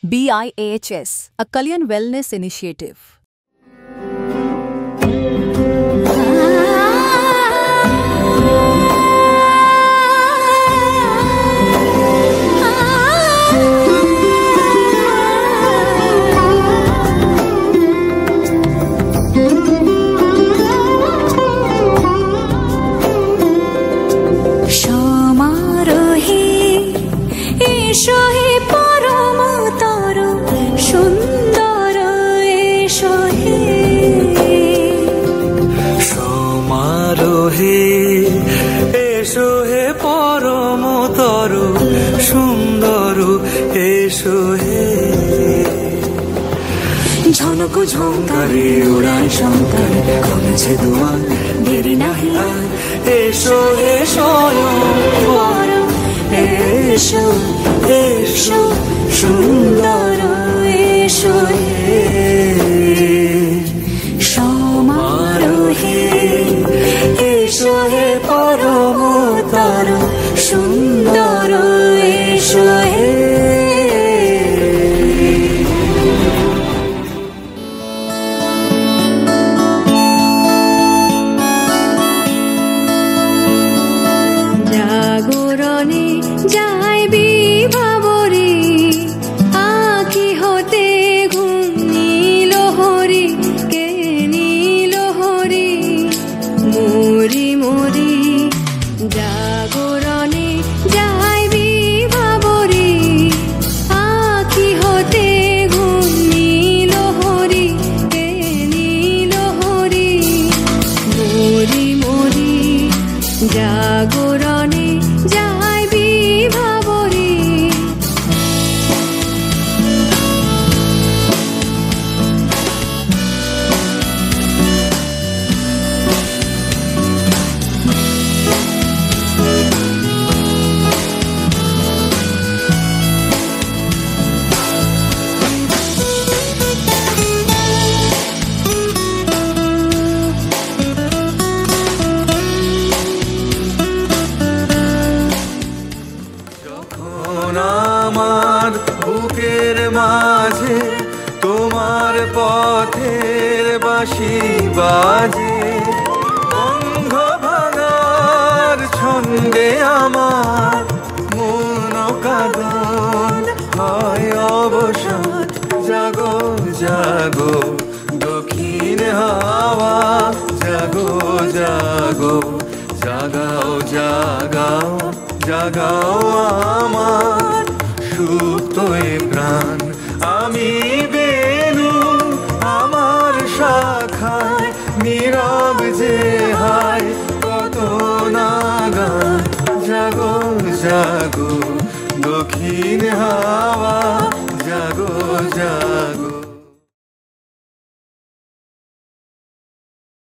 BIAHS, a Kalyan Wellness Initiative. এসো হে পরমতর সুন্দর এসো হে ঝনক ঝঙ্কারে উড়ায় শঙ্কারে কমেছে দুয়ার দেরি নাহি আর এসো হে স্বয়ং পরম এসো এসো সুন্দর এসো হে সমারোহে এসো হে পরমতর সুন্দর এসো হে জাগরণে যাই বিভাবরে আঁখি হতে ঘুম নীল হরি কে নীল হরি মরি মরি জাগরণে যাই বিভাবরে আঁখি হতে ঘুম নীল হরি কে নীল হরি মরি মরি জাগরণে যাই বিভাবরে আমার বুকের মাঝে তোমার পথের বাঁশি বাজে অঙ্গ ভাঙার ছন্দে আমার মন কাঁদন হয় অবসান জাগো জাগো দক্ষিণ হাওয়া জাগো জাগো জাগাও জাগাও জাগাও আমার সুপ্ত এ প্রাণ আমি বেনু আমার শাখায় নীরব যে হায় কত নাগান জাগো জাগো দক্ষিণ হাওয়া জাগো জাগো